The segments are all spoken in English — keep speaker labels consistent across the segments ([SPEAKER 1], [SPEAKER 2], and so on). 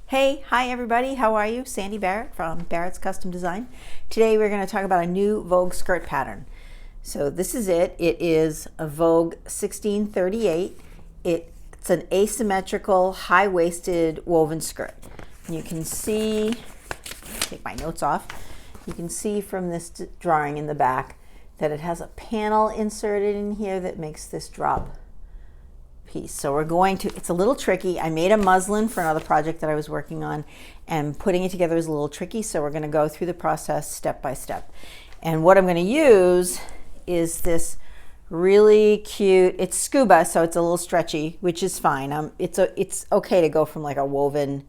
[SPEAKER 1] Hey, hi everybody, how are you? Sandy Barrett from Barrett's Custom Design. Today we're going to talk about a new Vogue skirt pattern. So this is it. It is a Vogue 1638. It's an asymmetrical, high-waisted woven skirt. And you can see, take my notes off, you can see from this drawing in the back that it has a panel inserted in here that makes this drop piece. So we're going to, it's a little tricky. I made a muslin for another project that I was working on, and putting it together is a little tricky, so we're going to go through the process step by step. And what I'm going to use is this really cute, it's scuba, so it's a little stretchy, which is fine. It's okay to go from like a woven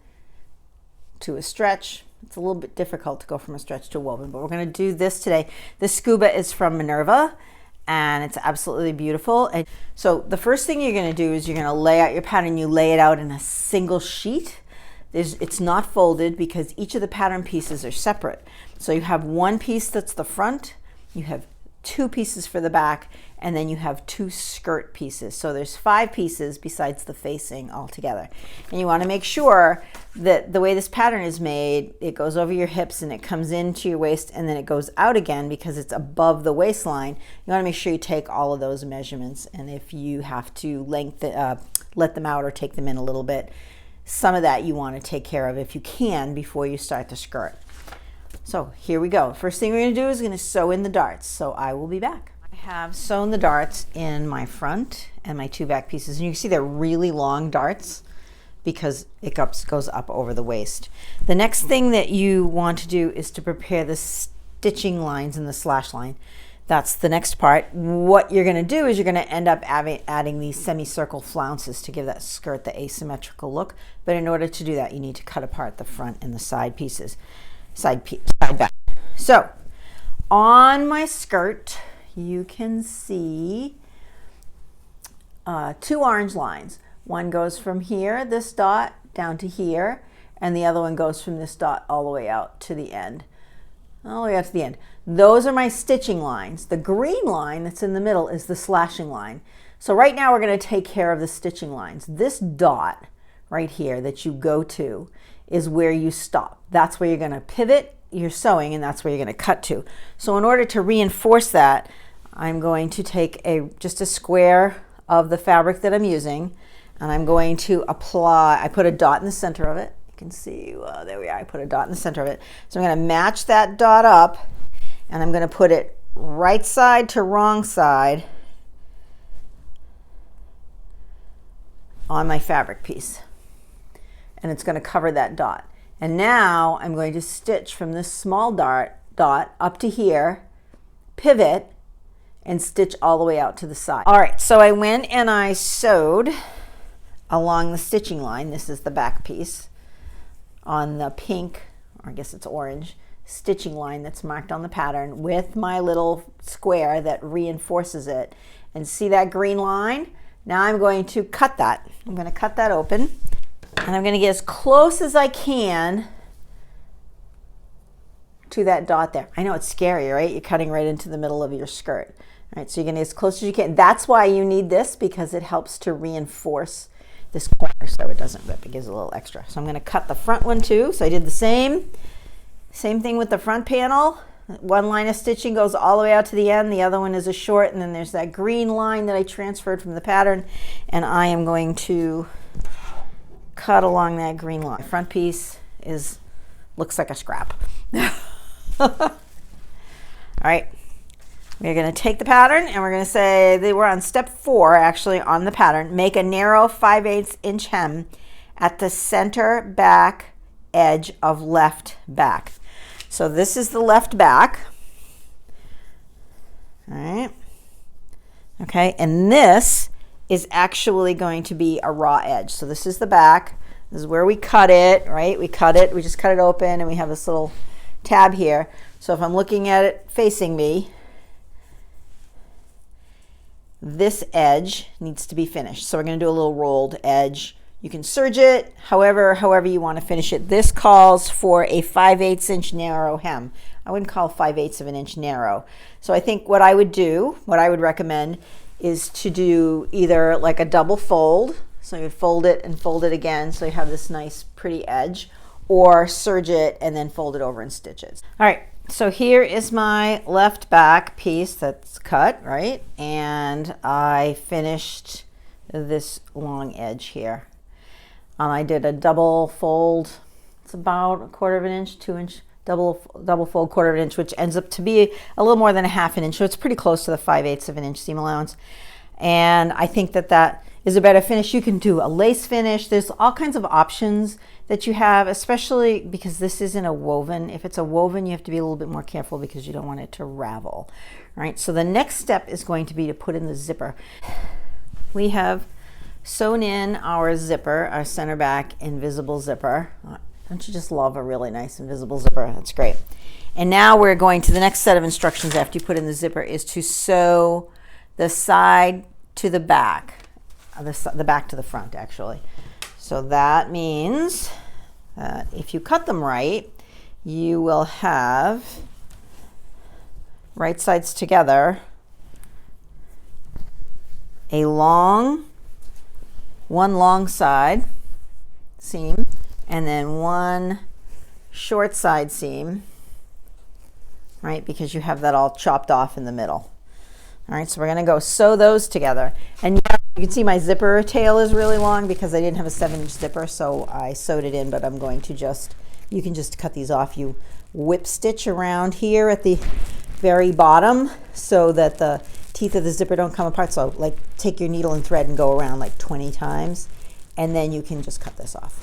[SPEAKER 1] to a stretch. It's a little bit difficult to go from a stretch to a woven, but we're going to do this today. This scuba is from Minerva, and it's absolutely beautiful. And so the first thing you're going to do is you're going to lay out your pattern. You lay it out in a single sheet. It's not folded because each of the pattern pieces are separate. So you have one piece that's the front, you have two pieces for the back, and then you have two skirt pieces. So there's 5 pieces besides the facing altogether. And you want to make sure that the way this pattern is made, it goes over your hips and it comes into your waist and then it goes out again because it's above the waistline. You want to make sure you take all of those measurements, and if you have to let them out or take them in a little bit, some of that you want to take care of if you can before you start the skirt. So here we go. First thing we're going to do is going to sew in the darts. So I will be back. I have sewn the darts in my front and my 2 back pieces, and you can see they're really long darts because it goes up over the waist. The next thing that you want to do is to prepare the stitching lines and the slash line. That's the next part. What you're going to do is you're going to end up adding these semicircle flounces to give that skirt the asymmetrical look. But in order to do that, you need to cut apart the front and the side pieces. Side back. So on my skirt, you can see 2 orange lines. One goes from here, this dot, down to here, and the other one goes from this dot all the way out to the end. All the way out to the end. Those are my stitching lines. The green line that's in the middle is the slashing line. So right now we're going to take care of the stitching lines. This dot right here that you go to is where you stop. That's where you're going to pivot your sewing, and that's where you're going to cut to. So in order to reinforce that, I'm going to take just a square of the fabric that I'm using, and I'm going to apply, I put a dot in the center of it. You can see, there we are, I put a dot in the center of it. So I'm going to match that dot up, and I'm going to put it right side to wrong side on my fabric piece. And it's going to cover that dot. And now I'm going to stitch from this small dot up to here, pivot, and stitch all the way out to the side. All right, so I went and I sewed along the stitching line. This is the back piece on the pink, or I guess it's orange, stitching line that's marked on the pattern with my little square that reinforces it. And see that green line? Now I'm going to cut that. I'm going to cut that open. And I'm going to get as close as I can to that dot there. I know it's scary, right? You're cutting right into the middle of your skirt. All right, so you're going to get as close as you can. That's why you need this, because it helps to reinforce this corner so it doesn't rip. It gives a little extra. So I'm going to cut the front one too. So I did the same thing with the front panel. One line of stitching goes all the way out to the end. The other one is a short, and then there's that green line that I transferred from the pattern, and I am going to cut along that green line. Front piece looks like a scrap. All right, we're going to take the pattern and we're going to say they were on step 4 actually on the pattern. Make a narrow 5/8 inch hem at the center back edge of left back. So this is the left back. All right. Okay, and this is actually going to be a raw edge. So this is the back. This is where we cut it, right? We just cut it open, and we have this little tab here. So if I'm looking at it facing me, this edge needs to be finished. So we're going to do a little rolled edge. You can serge it however you want to finish it. This calls for a 5/8 inch narrow hem. I wouldn't call 5/8 of an inch narrow. So I think what I would recommend is to do either like a double fold. So you fold it and fold it again so you have this nice pretty edge, or serge it and then fold it over and stitch it. All right, so here is my left back piece that's cut, right? And I finished this long edge here. I did a double fold. It's about 1/4 of an inch, 2-inch double fold 1/4 of an inch, which ends up to be a little more than 1/2 an inch. So it's pretty close to the 5/8 of an inch seam allowance. And I think that that is a better finish. You can do a lace finish. There's all kinds of options that you have, especially because this isn't a woven. If it's a woven, you have to be a little bit more careful because you don't want it to ravel. All right, so the next step is going to be to put in the zipper. We have sewn in our zipper, our center back invisible zipper. Don't you just love a really nice invisible zipper? That's great. And now we're going to the next set of instructions after you put in the zipper is to sew the side to the back, the back to the front actually. So that means that if you cut them right, you will have right sides together, one long side seam, and then one short side seam, right? Because you have that all chopped off in the middle. All right, so we're gonna go sew those together. And you can see my zipper tail is really long because I didn't have a 7-inch zipper, so I sewed it in, but I'm going to you can just cut these off. You whip stitch around here at the very bottom so that the teeth of the zipper don't come apart. So like take your needle and thread and go around like 20 times, and then you can just cut this off.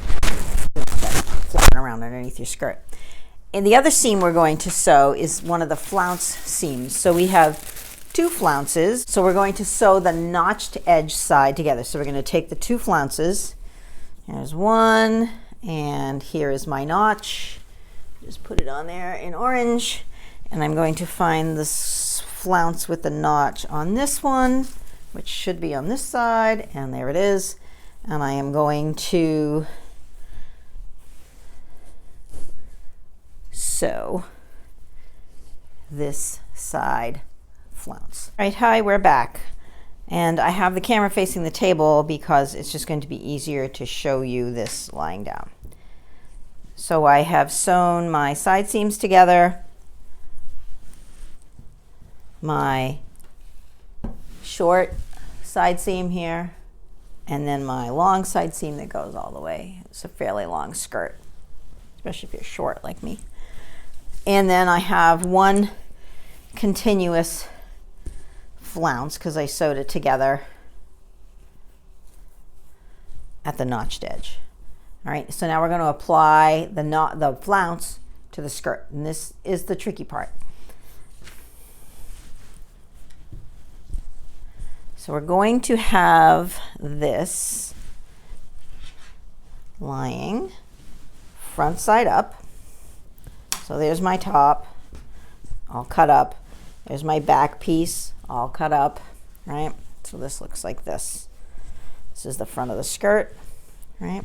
[SPEAKER 1] You don't want that flapping around underneath your skirt. And the other seam we're going to sew is one of the flounce seams. So we have 2 flounces. So we're going to sew the notched edge side together. So we're going to take the 2 flounces. Here's one, and here is my notch. Just put it on there in orange. And I'm going to find this flounce with the notch on this one, which should be on this side, and there it is. And I am going to sew this side flounce. All right, hi, we're back. And I have the camera facing the table because it's just going to be easier to show you this lying down. So I have sewn my side seams together, my short side seam here, and then my long side seam that goes all the way. It's a fairly long skirt, especially if you're short like me. And then I have one continuous flounce because I sewed it together at the notched edge. All right, so now we're going to apply the flounce to the skirt, and this is the tricky part. So we're going to have this lying front side up. So there's my top, all cut up. There's my back piece, all cut up, right? So this looks like this. This is the front of the skirt, right?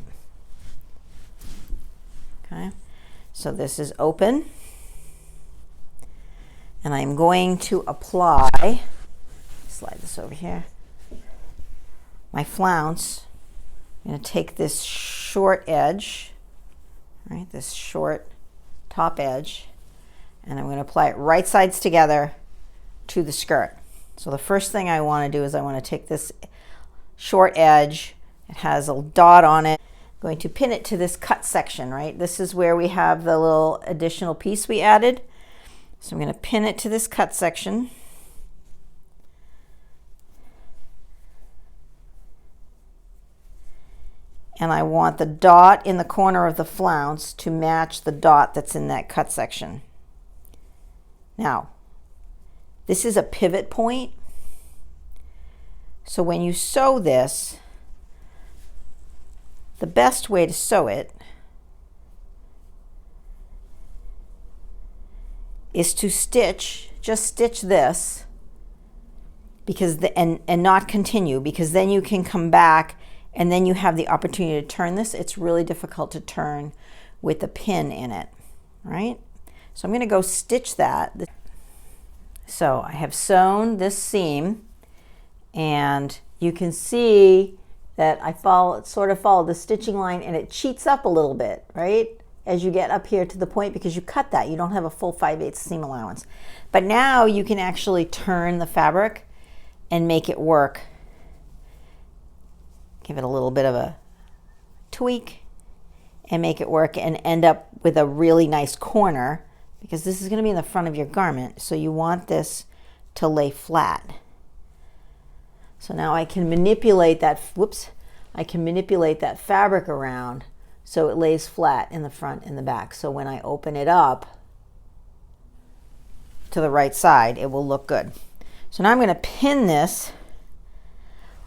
[SPEAKER 1] Okay, so this is open. And I'm going to apply, slide this over here, my flounce. I'm going to take this short edge, right, this short top edge, and I'm going to apply it right sides together to the skirt. So the first thing I want to do is I want to take this short edge, it has a dot on it, I'm going to pin it to this cut section, right? This is where we have the little additional piece we added. So I'm going to pin it to this cut section. And I want the dot in the corner of the flounce to match the dot that's in that cut section. Now, this is a pivot point. So when you sew this, the best way to sew it is to just stitch this, because and not continue, because then you can come back and then you have the opportunity to turn this. It's really difficult to turn with a pin in it, right? So I'm going to go stitch that. So I have sewn this seam, and you can see that I sort of follow the stitching line, and it cheats up a little bit, right? As you get up here to the point, because you cut that. You don't have a full 5/8 seam allowance. But now you can actually turn the fabric and make it work. Give it a little bit of a tweak and make it work and end up with a really nice corner, because this is going to be in the front of your garment. So you want this to lay flat. So now I can manipulate that, I can manipulate that fabric around so it lays flat in the front and the back. So when I open it up to the right side, it will look good. So now I'm going to pin this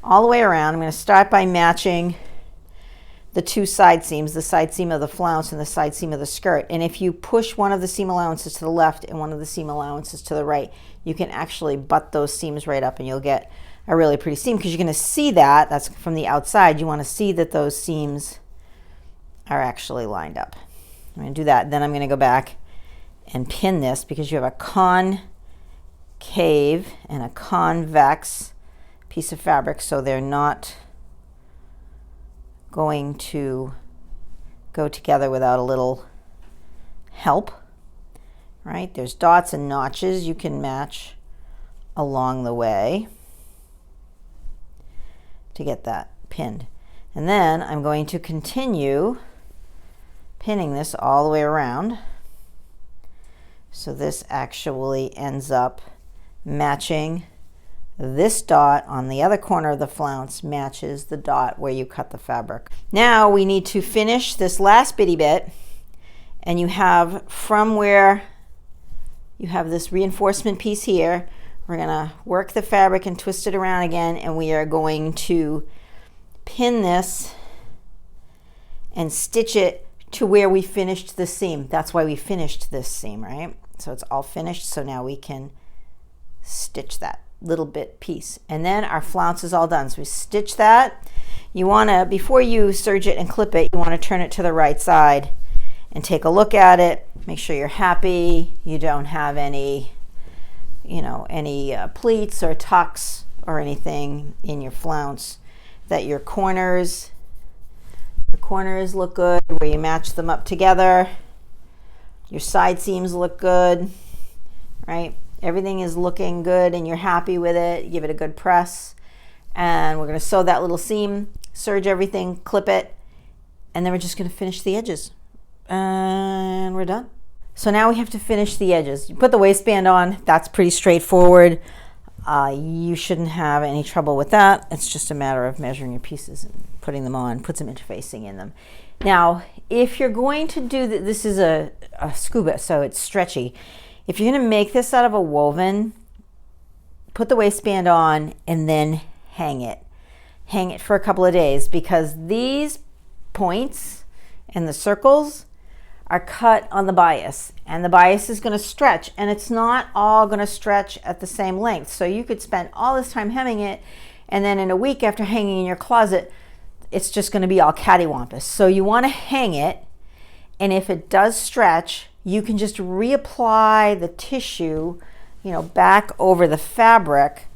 [SPEAKER 1] all the way around. I'm going to start by matching the two side seams, the side seam of the flounce and the side seam of the skirt. And if you push one of the seam allowances to the left and one of the seam allowances to the right, you can actually butt those seams right up and you'll get a really pretty seam, because you're going to see that. That's from the outside. You want to see that those seams are actually lined up. I'm going to do that. Then I'm going to go back and pin this, because you have a concave and a convex piece of fabric, so they're not going to go together without a little help, right? There's dots and notches you can match along the way to get that pinned. And then I'm going to continue pinning this all the way around. So this actually ends up matching this dot on the other corner of the flounce, matches the dot where you cut the fabric. Now we need to finish this last bitty bit, and you have from where you have this reinforcement piece here, we're going to work the fabric and twist it around again, and we are going to pin this and stitch it to where we finished the seam. That's why we finished this seam, right? So it's all finished, so now we can stitch that little bit piece, and then our flounce is all done. So we stitch that. You want to, before you serge it and clip it, you want to turn it to the right side and take a look at it. Make sure you're happy. You don't have any, any pleats or tucks or anything in your flounce. That your corners look good, where you match them up together. Your side seams look good, right? Everything is looking good and you're happy with it. Give it a good press, and we're going to sew that little seam, serge everything, clip it, and then we're just going to finish the edges, and we're done. So now we have to finish the edges. You put the waistband on. That's pretty straightforward. You shouldn't have any trouble with that. It's just a matter of measuring your pieces and putting them on, put some interfacing in them. Now, if you're going to do this is a scuba, so it's stretchy. If you're going to make this out of a woven, put the waistband on and then hang it. Hang it for a couple of days, because these points and the circles are cut on the bias, and the bias is going to stretch, and it's not all going to stretch at the same length. So you could spend all this time hemming it, and then in a week after hanging in your closet, it's just going to be all cattywampus. So you want to hang it, and if it does stretch, you can just reapply the tissue, back over the fabric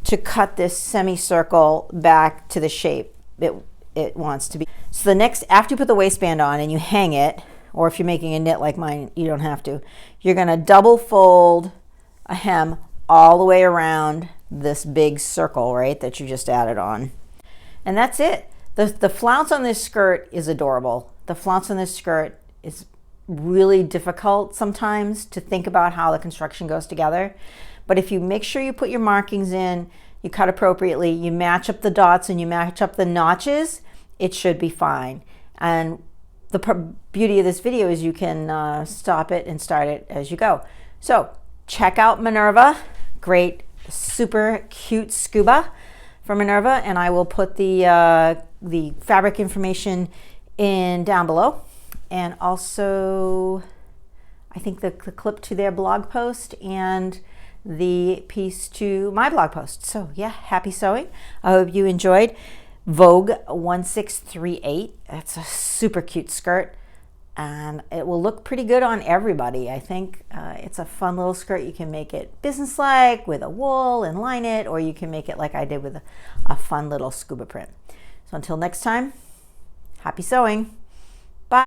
[SPEAKER 1] to cut this semicircle back to the shape it wants to be. So the next, after you put the waistband on and you hang it, or if you're making a knit like mine, you don't have to, you're going to double fold a hem all the way around this big circle, right, that you just added on. And that's it. The flounce on this skirt is adorable. The flounce on this skirt is really difficult sometimes to think about how the construction goes together. But if you make sure you put your markings in, you cut appropriately, you match up the dots and you match up the notches, it should be fine. And the beauty of this video is you can stop it and start it as you go. So check out Minerva, great, super cute scuba from Minerva, and I will put the fabric information in down below. And also, I think the clip to their blog post and the piece to my blog post. So yeah, happy sewing. I hope you enjoyed Vogue 1638. That's a super cute skirt, and it will look pretty good on everybody. I think it's a fun little skirt. You can make it businesslike with a wool and line it, or you can make it like I did with a fun little scuba print. So until next time, happy sewing.